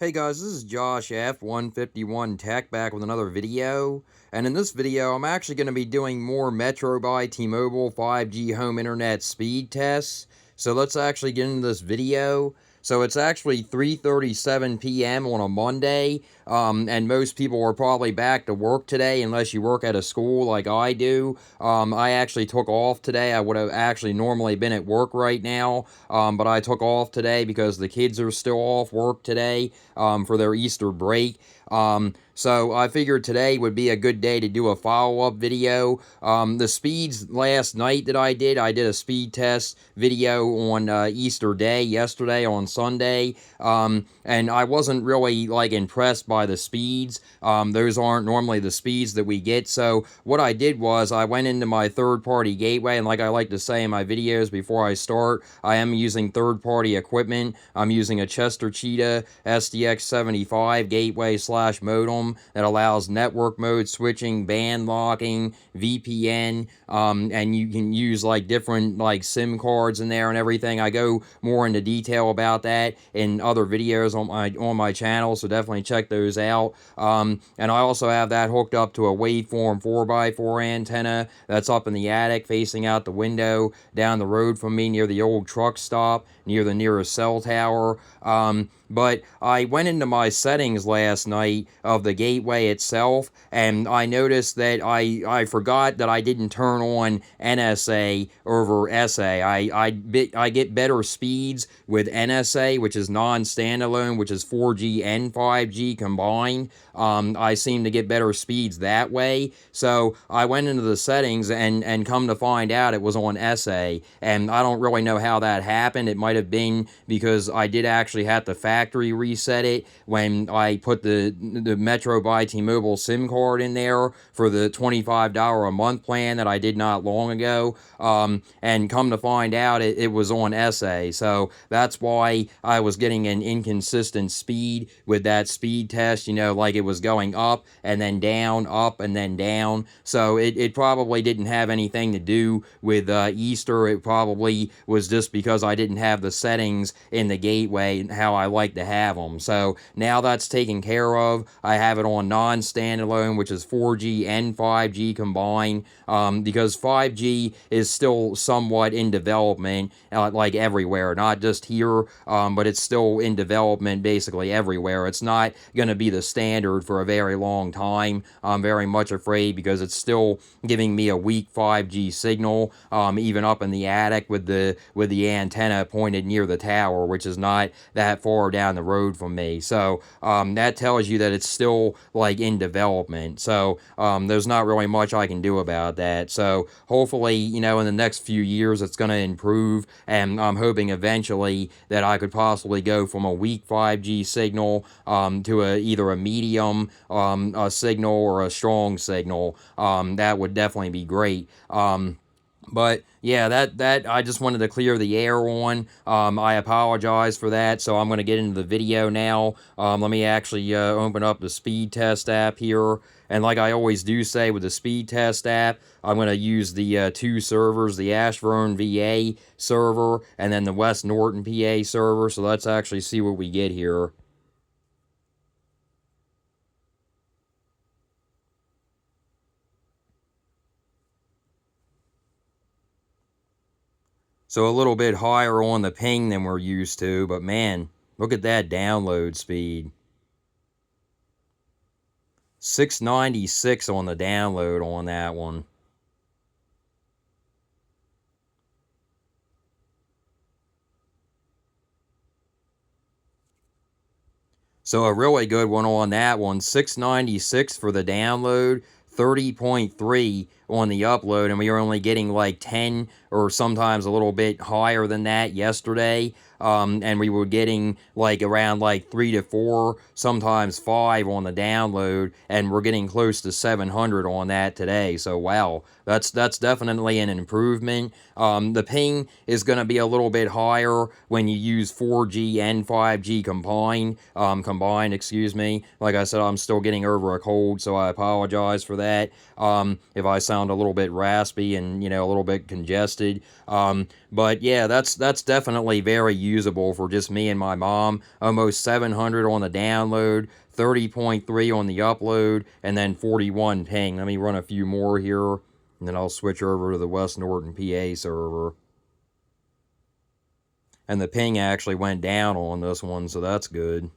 Hey guys, this is Josh F151 Tech back with another video. And in this video, I'm actually going to be doing more Metro by T-Mobile 5G home internet speed tests. So let's actually get into this video. So it's actually 3:37 p.m. on a Monday, and most people are probably back to work today unless you work at a school like I do. I actually took off today. I would have actually normally been at work right now, but I took off today because the kids are still off work today for their Easter break. So I figured today would be a good day to do a follow-up video. The speeds last night that I did a speed test video on Easter Day, yesterday on Sunday, and I wasn't really like impressed by the speeds. Those aren't normally the speeds that we get. So what I did was I went into my third-party gateway, and like I like to say in my videos before I start, I am using third-party equipment. I'm using a Chester Cheetah SDX75 gateway/modem that allows network mode switching, band locking, VPN, and you can use like different like SIM cards in there and everything. I go more into detail about that in other videos on my channel, so definitely check those out. And I also have that hooked up to a waveform 4x4 antenna that's up in the attic facing out the window down the road from me near the old truck stop near the nearest cell tower. But I went into my settings last night of the gateway itself, and I noticed that I forgot that I didn't turn on NSA over SA. I get better speeds with NSA, which is non-standalone, which is 4G and 5G combined. I seem to get better speeds that way. So I went into the settings and come to find out it was on SA, and I don't really know how that happened. It might have been because I did actually have to factory reset it when I put the Metro by T-Mobile SIM card in there for the $25 a month plan that I did not long ago. And come to find out it was on SA. So that's why I was getting an inconsistent speed with that speed test, like it was going up and then down, up and then down. So it probably didn't have anything to do with Easter. It probably was just because I didn't have the settings in the gateway and how I like to have them. So now that's taken care of. I have it on non-standalone, which is 4G and 5G combined, because 5G is still somewhat in development, like everywhere, not just here, but it's still in development basically everywhere. It's not going to be the standard for a very long time. I'm very much afraid because it's still giving me a weak 5G signal, even up in the attic with the antenna pointed near the tower, which is not that far down the road from me. So that tells you that it's still like in development. So there's not really much I can do about that. So hopefully, in the next few years, it's going to improve, and I'm hoping eventually that I could possibly go from a weak 5G signal to either a medium a signal or a strong signal. That would definitely be great. But yeah, that I just wanted to clear the air on. I apologize for that, so I'm going to get into the video now. Let me actually open up the speed test app here. And like I always do say with the speed test app, I'm going to use the two servers, the Ashburn VA server and then the West Norton PA server. So let's actually see what we get here. So a little bit higher on the ping than we're used to, but man, look at that download speed. 696 on the download on that one. So a really good one on that one. 696 for the download, 30.3 on the upload, and we were only getting like 10 or sometimes a little bit higher than that yesterday. And we were getting like around like 3 to 4, sometimes 5 on the download, and we're getting close to 700 on that today. So wow, that's definitely an improvement. The ping is going to be a little bit higher when you use 4G and 5G combined, excuse me. Like I said, I'm still getting over a cold, so I apologize for that. If I sound sound a little bit raspy and, you know, a little bit congested. But yeah, that's definitely very usable for just me and my mom. Almost 700 on the download, 30.3 on the upload, and then 41 ping. Let me run a few more here, and then I'll switch over to the West Norton PA server. And the ping actually went down on this one, so that's good.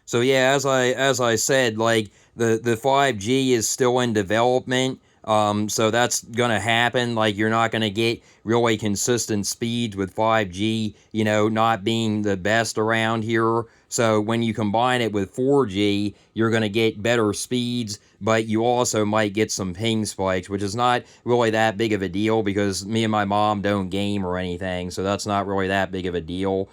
So yeah, as I said, like the 5G is still in development. So that's gonna happen. Like you're not gonna get really consistent speeds with 5G, you know, not being the best around here. So when you combine it with 4G, you're gonna get better speeds, but you also might get some ping spikes, which is not really that big of a deal because me and my mom don't game or anything, so that's not really that big of a deal.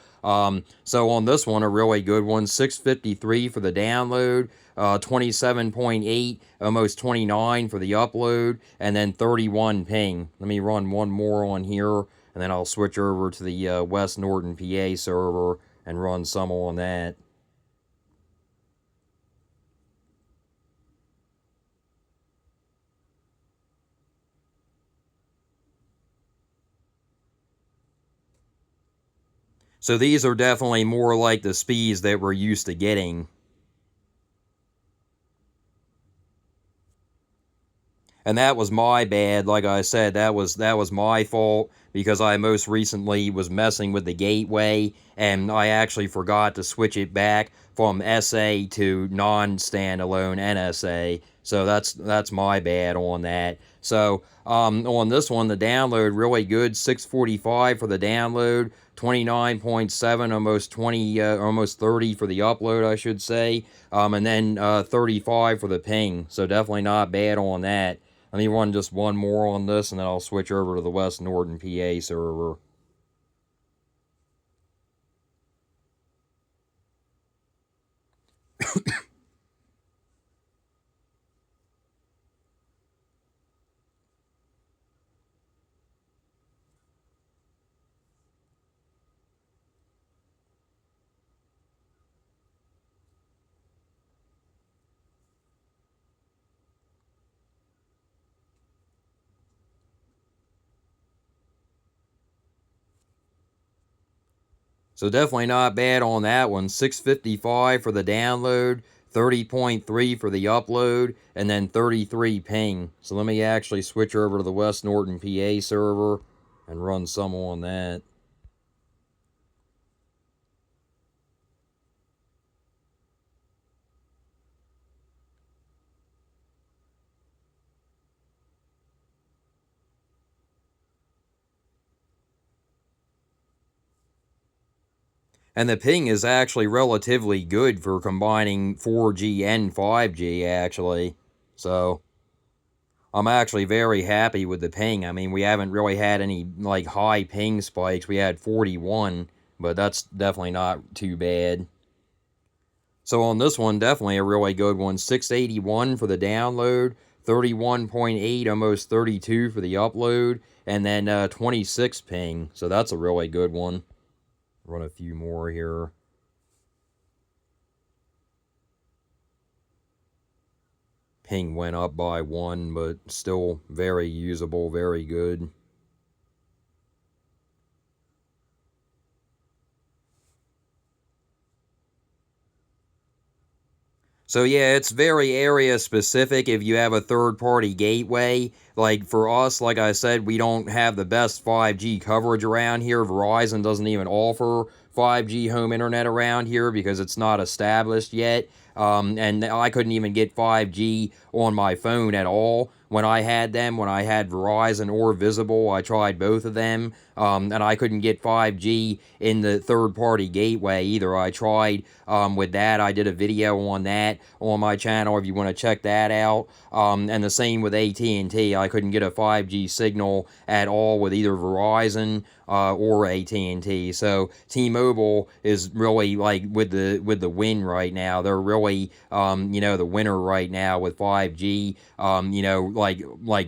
So on this one, a really good one, 653 for the download, 27.8, almost 29 for the upload, and then 31 ping. Let me run one more on here, and then I'll switch over to the West Norton PA server and run some on that. So these are definitely more like the speeds that we're used to getting. And that was my bad. Like I said, that was my fault because I most recently was messing with the gateway and I actually forgot to switch it back from SA to non-standalone NSA. So that's my bad on that. So on this one, the download really good, 645 for the download, 29.7, almost 20, almost 30 for the upload, I should say, and then 35 for the ping. So definitely not bad on that. Let me run just one more on this, and then I'll switch over to the West Norton PA server. So definitely not bad on that one. 655 for the download, 30.3 for the upload, and then 33 ping. So let me actually switch over to the West Norton PA server and run some on that. And the ping is actually relatively good for combining 4G and 5G, actually. So I'm actually very happy with the ping. I mean, we haven't really had any, like, high ping spikes. We had 41, but that's definitely not too bad. So on this one, definitely a really good one. 681 for the download, 31.8, almost 32 for the upload, and then 26 ping. So that's a really good one. Run a few more here. Ping went up by 1, but still very usable, very good. So yeah, it's very area specific if you have a third-party gateway. Like for us, like I said, we don't have the best 5G coverage around here. Verizon doesn't even offer 5G home internet around here because it's not established yet. And I couldn't even get 5G on my phone at all when I had them. When I had Verizon or Visible, I tried both of them, and I couldn't get 5G in the third-party gateway either. I tried with that. I did a video on that on my channel if you want to check that out. And the same with AT&T. I couldn't get a 5G signal at all with either Verizon or AT&T. So T-Mobile is really like with the win right now. They're really you know, the winner right now with 5G. You know,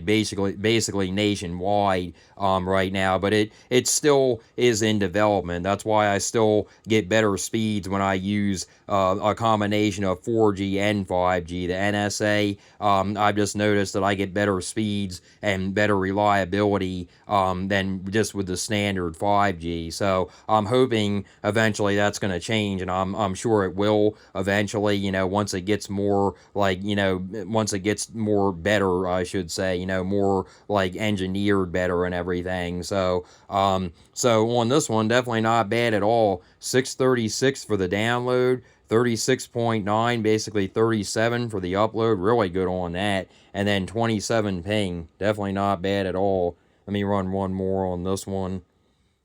basically nationwide right now, but it still is in development. That's why I still get better speeds when I use a combination of 4G and 5G. The NSA, I've just noticed that I get better speeds and better reliability than just with the standard 5G. So I'm hoping eventually that's going to change, and I'm sure it will eventually. Once it gets more once it gets more better, I should say. More like engineered better and everything. So on this one, definitely not bad at all. 636 for the download. 36.9, basically 37 for the upload. Really good on that. And then 27 ping. Definitely not bad at all. Let me run one more on this one. And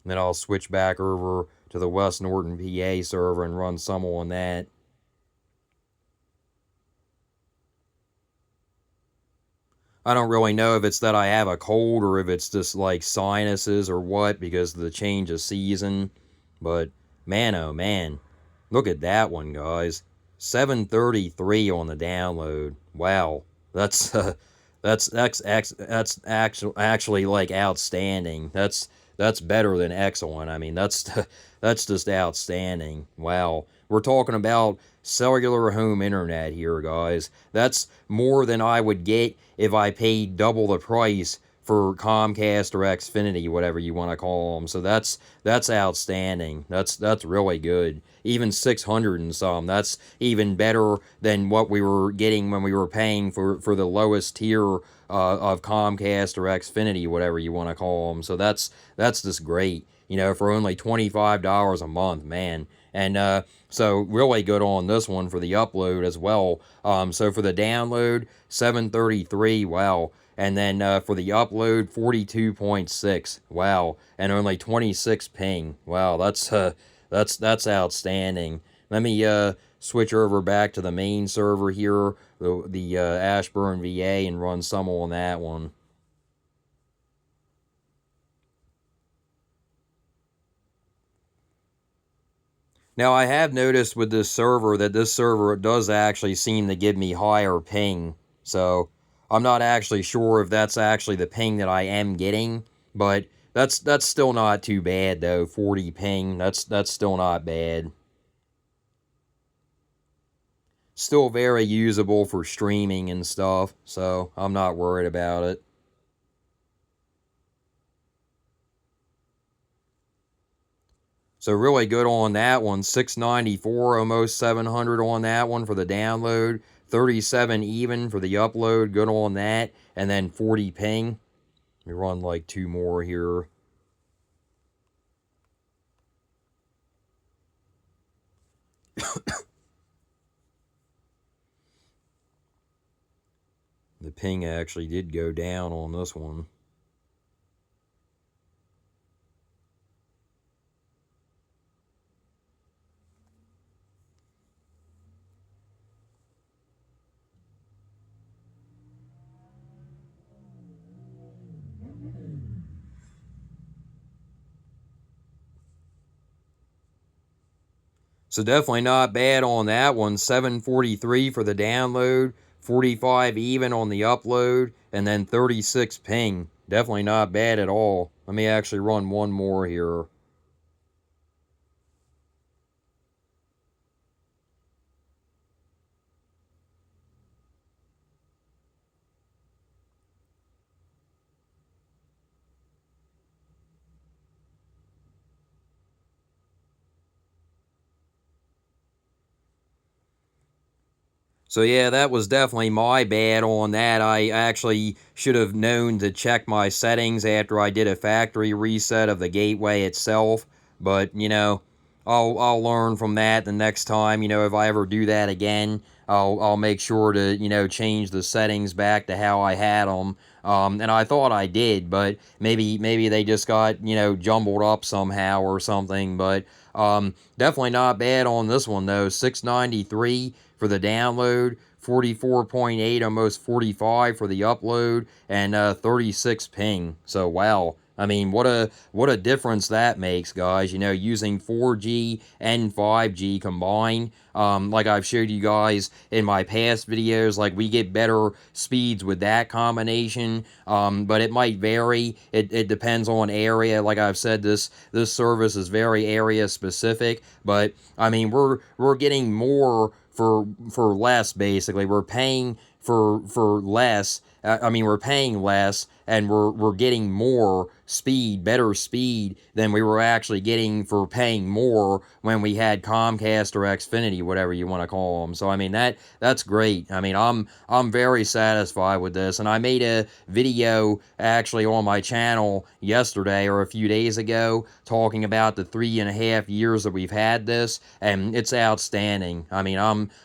then I'll switch back over to the West Norton PA server and run some on that. I don't really know if it's that I have a cold or if it's just like sinuses or what because of the change of season. But man, oh man. Look at that one, guys. 733 on the download. Wow. That's actually like outstanding. That's better than excellent. I mean, that's just outstanding. Wow. We're talking about cellular home internet here, guys. That's more than I would get if I paid double the price for Comcast or Xfinity, whatever you want to call them. So that's outstanding. That's really good. Even 600 and some. That's even better than what we were getting when we were paying for the lowest tier of Comcast or Xfinity, whatever you want to call them. So that's just great. For only $25 a month, man. And so really good on this one for the upload as well. So for the download, 733. Wow. And then for the upload, 42.6. Wow. And only 26 ping. Wow, that's outstanding. Let me switch over back to the main server here, the Ashburn VA, and run some on that one. Now, I have noticed with this server that this server does actually seem to give me higher ping. So I'm not actually sure if that's actually the ping that I am getting, but that's still not too bad though. 40 ping, that's still not bad. Still very usable for streaming and stuff, so I'm not worried about it. So really good on that one. 694, almost 700 on that one for the download. 37 even for the upload. Good on that. And then 40 ping. Let me run like two more here. The ping actually did go down on this one. So definitely not bad on that one. 743 for the download, 45 even on the upload, and then 36 ping. Definitely not bad at all. Let me actually run one more here. So yeah, that was definitely my bad on that. I actually should have known to check my settings after I did a factory reset of the gateway itself. But, I'll learn from that the next time. If I ever do that again, I'll make sure to, change the settings back to how I had them. And I thought I did, but maybe they just got, jumbled up somehow or something. But definitely not bad on this one though. 693 for the download, 44.8, almost 45 for the upload, and 36 ping. So wow, I mean, what a difference that makes, guys. You know, using 4G and 5G combined. Like I've showed you guys in my past videos, like we get better speeds with that combination. But it might vary. It depends on area. Like I've said, this service is very area specific. But I mean, we're getting more for less. Basically, we're paying for less. I mean, we're paying less, and we're getting more speed, better speed than we were actually getting for paying more when we had Comcast or Xfinity, whatever you want to call them. So I mean that's great. I mean I'm very satisfied with this, and I made a video actually on my channel yesterday or a few days ago talking about the 3.5 years that we've had this, and it's outstanding. I mean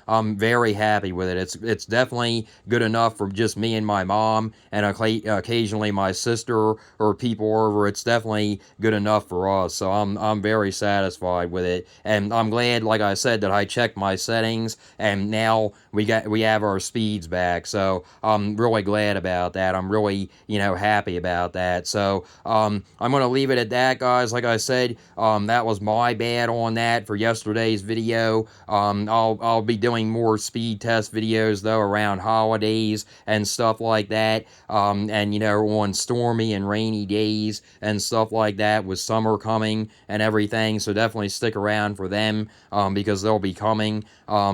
I'm very happy with it. It's definitely good enough for just me and my mom, and occasionally my sister or people over. It's definitely good enough for us, so I'm very satisfied with it, and I'm glad, like I said, that I checked my settings, and now we have our speeds back. So I'm really glad about that. I'm really happy about that. So I'm gonna leave it at that, guys. Like I said, that was my bad on that for yesterday's video. I'll be doing more speed test videos though around holidays and stuff like that, and on stormy and rainy days and stuff like that, with summer coming and everything. So definitely stick around for them, because they'll be coming.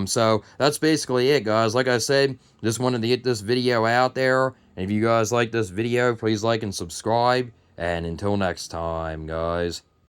So that's basically it, guys. Like I said, just wanted to get this video out there, and if you guys like this video, please like and subscribe, and until next time, guys.